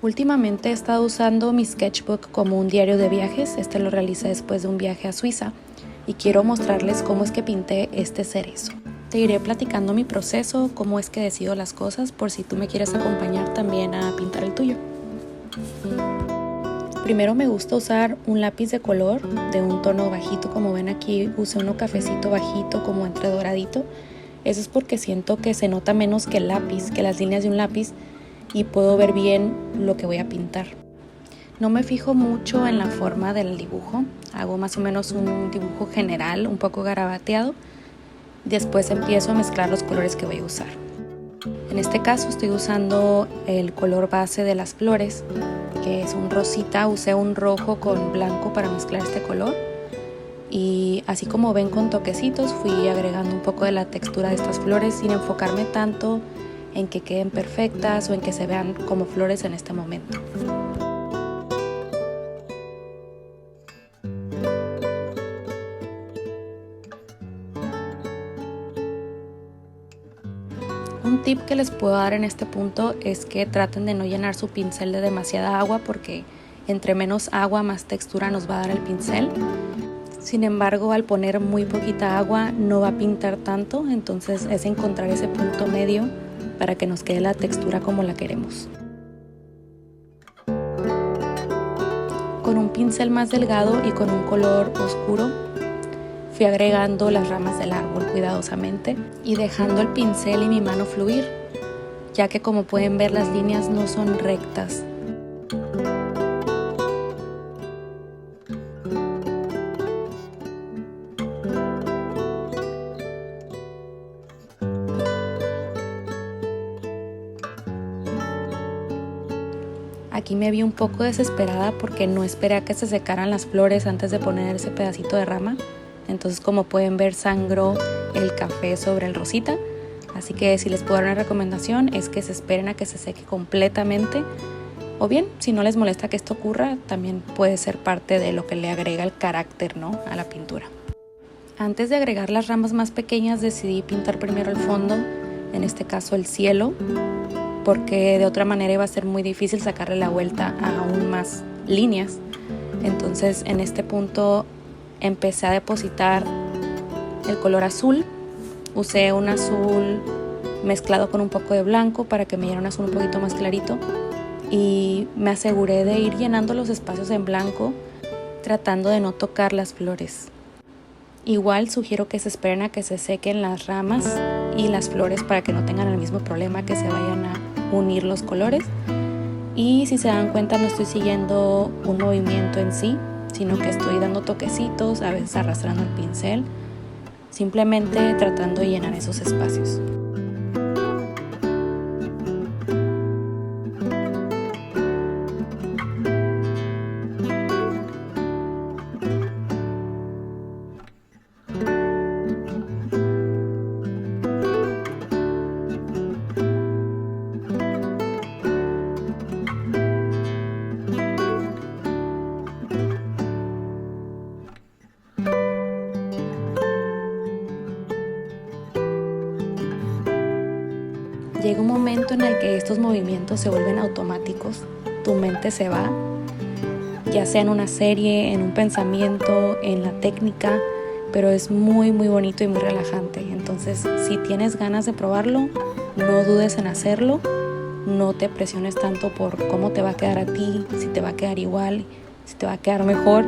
Últimamente he estado usando mi sketchbook como un diario de viajes. Este lo realicé después de un viaje a Suiza y quiero mostrarles cómo es que pinté este cerezo. Te iré platicando mi proceso, cómo es que decido las cosas, por si tú me quieres acompañar también a pintar el tuyo. Primero me gusta usar un lápiz de color de un tono bajito, como ven aquí usé uno cafecito bajito como entre doradito. Eso es porque siento que se nota menos que el lápiz, que las líneas de un lápiz, y puedo ver bien lo que voy a pintar. No me fijo mucho en la forma del dibujo, hago más o menos un dibujo general, un poco garabateado. Después empiezo a mezclar los colores que voy a usar. En este caso estoy usando el color base de las flores, que es un rosita. Usé un rojo con blanco para mezclar este color. Y así como ven, con toquecitos fui agregando un poco de la textura de estas flores sin enfocarme tanto en que queden perfectas o en que se vean como flores en este momento. Un tip que les puedo dar en este punto es que traten de no llenar su pincel de demasiada agua, porque entre menos agua más textura nos va a dar el pincel. Sin embargo, al poner muy poquita agua no va a pintar tanto, entonces es encontrar ese punto medio para que nos quede la textura como la queremos. Con un pincel más delgado y con un color oscuro fui agregando las ramas del árbol cuidadosamente y dejando el pincel y mi mano fluir, ya que como pueden ver las líneas no son rectas. Aquí me vi un poco desesperada porque no esperé a que se secaran las flores antes de poner ese pedacito de rama. Entonces, como pueden ver, sangró el café sobre el rosita. Así que si les puedo dar una recomendación es que se esperen a que se seque completamente. O bien, si no les molesta que esto ocurra, también puede ser parte de lo que le agrega el carácter, ¿no?, a la pintura. Antes de agregar las ramas más pequeñas decidí pintar primero el fondo, en este caso el cielo, porque de otra manera iba a ser muy difícil sacarle la vuelta a aún más líneas. Entonces en este punto empecé a depositar el color azul. Usé un azul mezclado con un poco de blanco para que me diera un azul un poquito más clarito, y me aseguré de ir llenando los espacios en blanco tratando de no tocar las flores. Igual sugiero que se esperen a que se sequen las ramas y las flores para que no tengan el mismo problema, que se vayan a unir los colores. Y si se dan cuenta, no estoy siguiendo un movimiento en sí, sino que estoy dando toquecitos, a veces arrastrando el pincel, simplemente tratando de llenar esos espacios. Llega un momento en el que estos movimientos se vuelven automáticos, tu mente se va, ya sea en una serie, en un pensamiento, en la técnica, pero es muy bonito y muy relajante. Entonces, si tienes ganas de probarlo, no dudes en hacerlo, no te presiones tanto por cómo te va a quedar a ti, si te va a quedar igual, si te va a quedar mejor.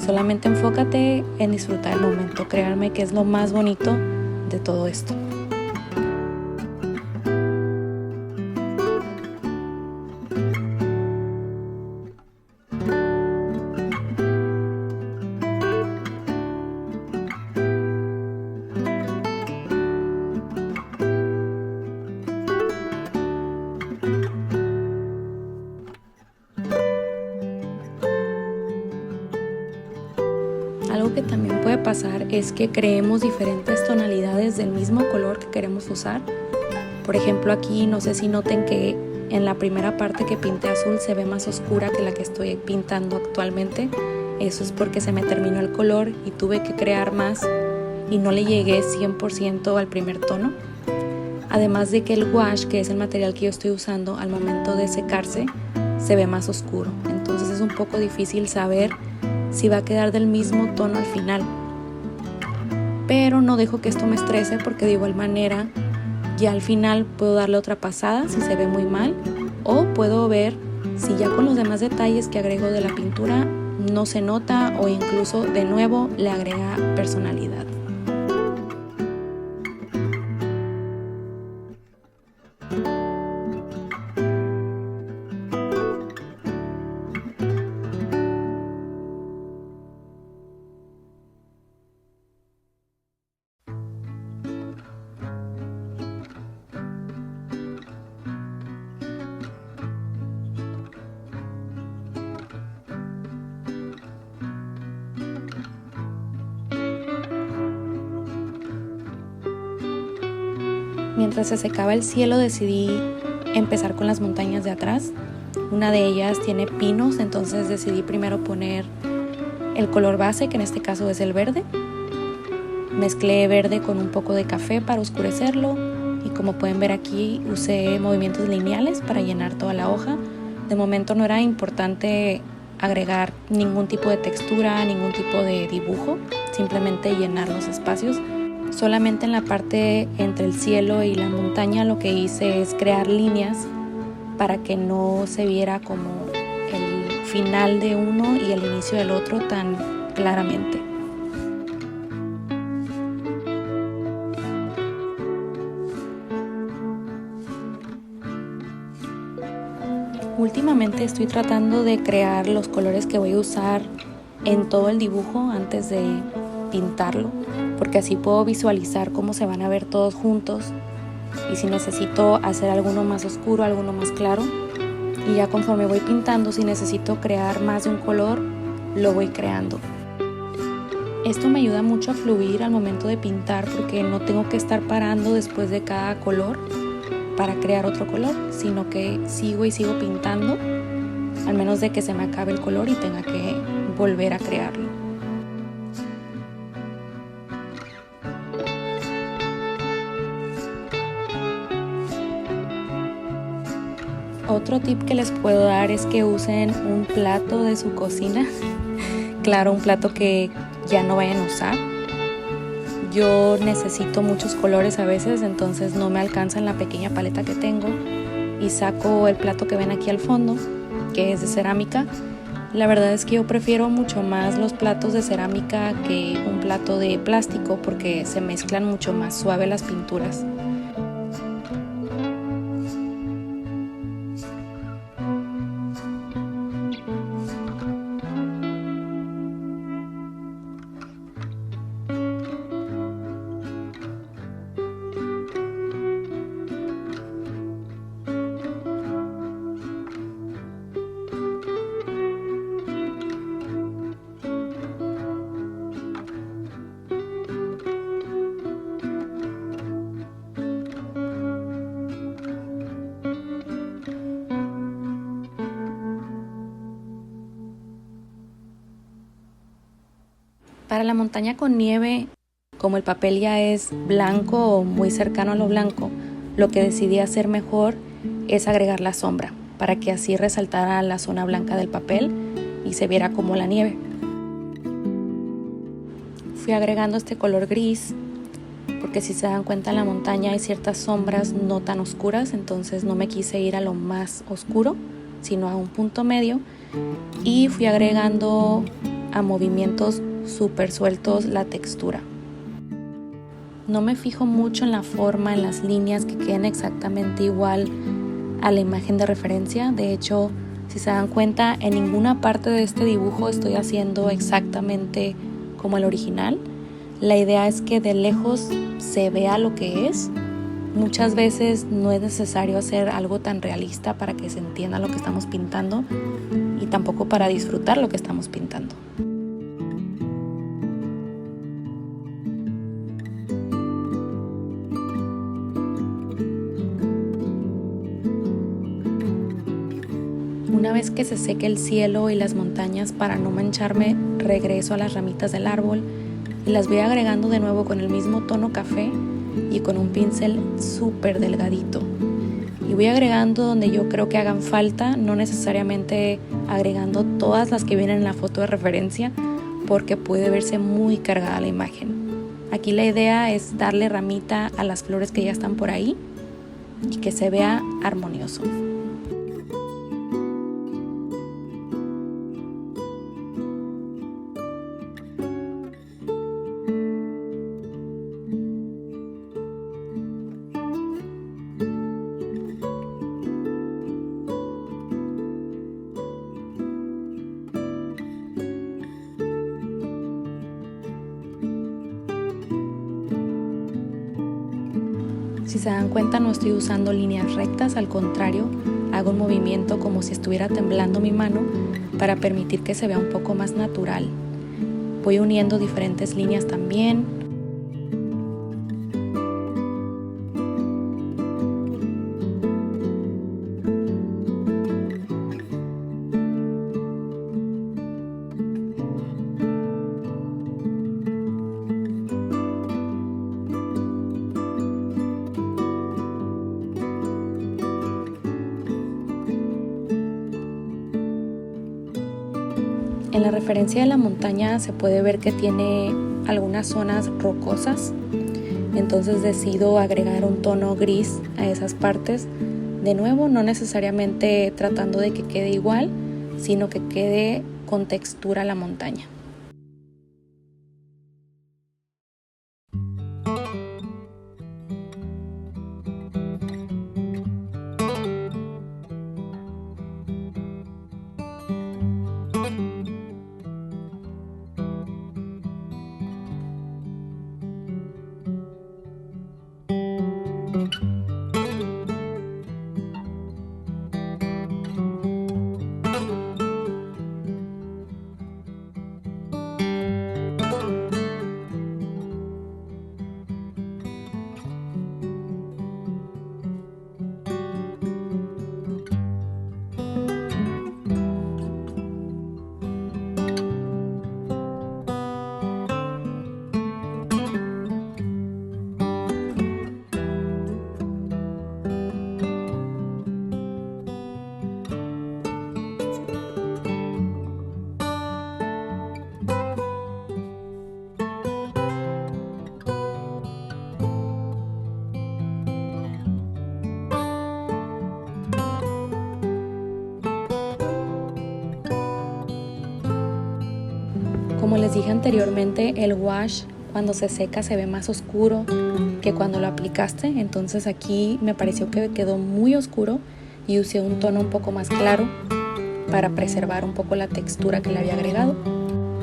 Solamente enfócate en disfrutar el momento, créanme que es lo más bonito de todo esto. Algo que también puede pasar es que creemos diferentes tonalidades del mismo color que queremos usar. Por ejemplo, aquí no sé si noten que en la primera parte que pinté azul se ve más oscura que la que estoy pintando actualmente. Eso es porque se me terminó el color y tuve que crear más y no le llegué 100% al primer tono. Además de que el gouache, que es el material que yo estoy usando, al momento de secarse se ve más oscuro. Entonces es un poco difícil saber si va a quedar del mismo tono al final. Pero no dejo que esto me estrese porque de igual manera ya al final puedo darle otra pasada si se ve muy mal, o puedo ver si ya con los demás detalles que agrego de la pintura no se nota o incluso de nuevo le agrega personalidad. Mientras se secaba el cielo decidí empezar con las montañas de atrás. Una de ellas tiene pinos, entonces decidí primero poner el color base, que en este caso es el verde. Mezclé verde con un poco de café para oscurecerlo y como pueden ver aquí usé movimientos lineales para llenar toda la hoja. De momento no era importante agregar ningún tipo de textura, ningún tipo de dibujo, simplemente llenar los espacios. Solamente en la parte entre el cielo y la montaña lo que hice es crear líneas para que no se viera como el final de uno y el inicio del otro tan claramente. Últimamente estoy tratando de crear los colores que voy a usar en todo el dibujo antes de pintarlo, porque así puedo visualizar cómo se van a ver todos juntos y si necesito hacer alguno más oscuro, alguno más claro, y ya conforme voy pintando, si necesito crear más de un color, lo voy creando. Esto me ayuda mucho a fluir al momento de pintar porque no tengo que estar parando después de cada color para crear otro color, sino que sigo pintando, al menos de que se me acabe el color y tenga que volver a crearlo. Otro tip que les puedo dar es que usen un plato de su cocina, claro, un plato que ya no vayan a usar. Yo necesito muchos colores a veces, entonces no me alcanza en la pequeña paleta que tengo y saco el plato que ven aquí al fondo, que es de cerámica. La verdad es que yo prefiero mucho más los platos de cerámica que un plato de plástico porque se mezclan mucho más suave las pinturas. Para la montaña con nieve, como el papel ya es blanco o muy cercano a lo blanco, lo que decidí hacer mejor es agregar la sombra para que así resaltara la zona blanca del papel y se viera como la nieve. Fui agregando este color gris porque si se dan cuenta en la montaña hay ciertas sombras no tan oscuras, entonces no me quise ir a lo más oscuro, sino a un punto medio, y fui agregando a movimientos súper sueltos la textura. No me fijo mucho en la forma, en las líneas que queden exactamente igual a la imagen de referencia. De hecho, si se dan cuenta, en ninguna parte de este dibujo estoy haciendo exactamente como el original. La idea es que de lejos se vea lo que es. Muchas veces no es necesario hacer algo tan realista para que se entienda lo que estamos pintando y tampoco para disfrutar lo que estamos pintando. Una vez que se seque el cielo y las montañas, para no mancharme, regreso a las ramitas del árbol y las voy agregando de nuevo con el mismo tono café y con un pincel súper delgadito. y voy agregando donde yo creo que hagan falta, no necesariamente agregando todas las que vienen en la foto de referencia porque puede verse muy cargada la imagen. Aquí la idea es darle ramita a las flores que ya están por ahí y que se vea armonioso. Si se dan cuenta, no estoy usando líneas rectas, al contrario, hago un movimiento como si estuviera temblando mi mano para permitir que se vea un poco más natural. Voy uniendo diferentes líneas también. En la referencia de la montaña se puede ver que tiene algunas zonas rocosas, entonces decido agregar un tono gris a esas partes. De nuevo, no necesariamente tratando de que quede igual, sino que quede con textura la montaña. Como les dije anteriormente, el wash cuando se seca se ve más oscuro que cuando lo aplicaste, entonces aquí me pareció que quedó muy oscuro y usé un tono un poco más claro para preservar un poco la textura que le había agregado.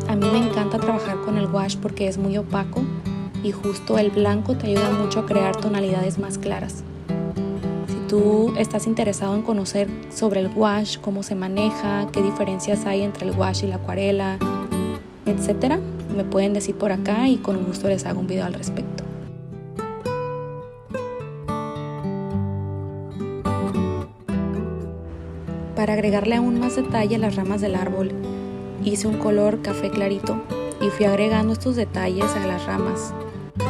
A mí me encanta trabajar con el wash porque es muy opaco y justo el blanco te ayuda mucho a crear tonalidades más claras. Si tú estás interesado en conocer sobre el wash, cómo se maneja, qué diferencias hay entre el wash y la acuarela, etcétera, me pueden decir por acá y con gusto les hago un video al respecto. Para agregarle aún más detalle a las ramas del árbol, hice un color café clarito y fui agregando estos detalles a las ramas,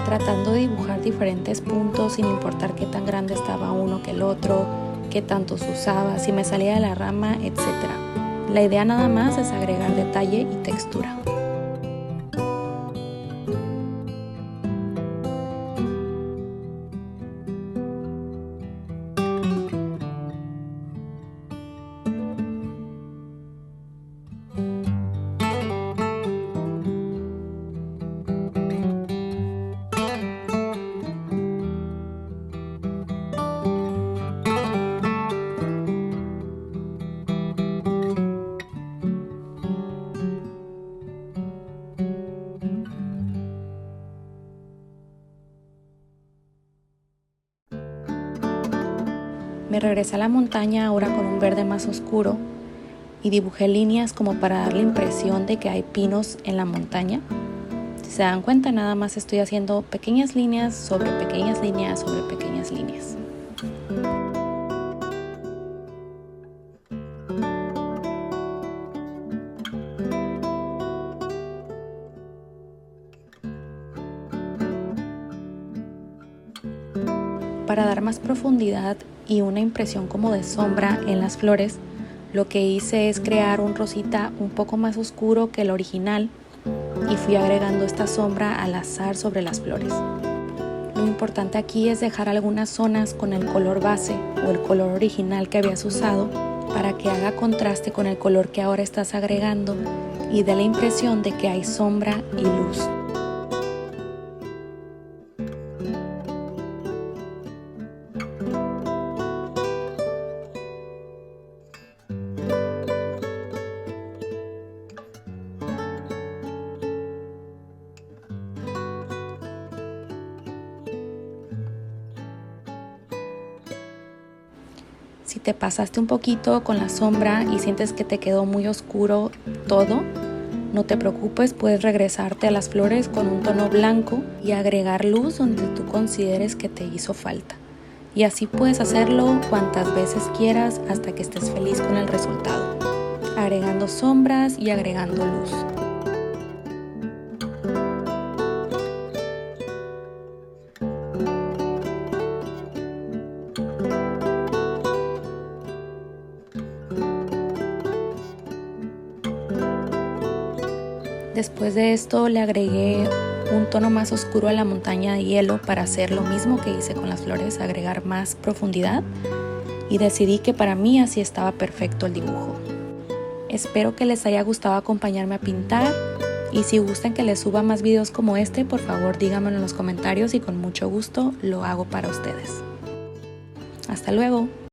tratando de dibujar diferentes puntos sin importar qué tan grande estaba uno que el otro, qué tanto se usaba, si me salía de la rama, etcétera. La idea nada más es agregar detalle y textura. Me regresé a la montaña ahora con un verde más oscuro y dibujé líneas como para dar la impresión de que hay pinos en la montaña. Si se dan cuenta, nada más estoy haciendo pequeñas líneas sobre pequeñas líneas sobre pequeñas líneas. para dar más profundidad y una impresión como de sombra en las flores, lo que hice es crear un rosita un poco más oscuro que el original y fui agregando esta sombra al azar sobre las flores. Lo importante aquí es dejar algunas zonas con el color base o el color original que habías usado para que haga contraste con el color que ahora estás agregando y dé la impresión de que hay sombra y luz. Si te pasaste un poquito con la sombra y sientes que te quedó muy oscuro todo, no te preocupes, puedes regresarte a las flores con un tono blanco y agregar luz donde tú consideres que te hizo falta. Y así puedes hacerlo cuantas veces quieras hasta que estés feliz con el resultado, agregando sombras y agregando luz. Después de esto le agregué un tono más oscuro a la montaña de hielo para hacer lo mismo que hice con las flores, agregar más profundidad, y decidí que para mí así estaba perfecto el dibujo. Espero que les haya gustado acompañarme a pintar y si gustan que les suba más videos como este, por favor díganmelo en los comentarios y con mucho gusto lo hago para ustedes. Hasta luego.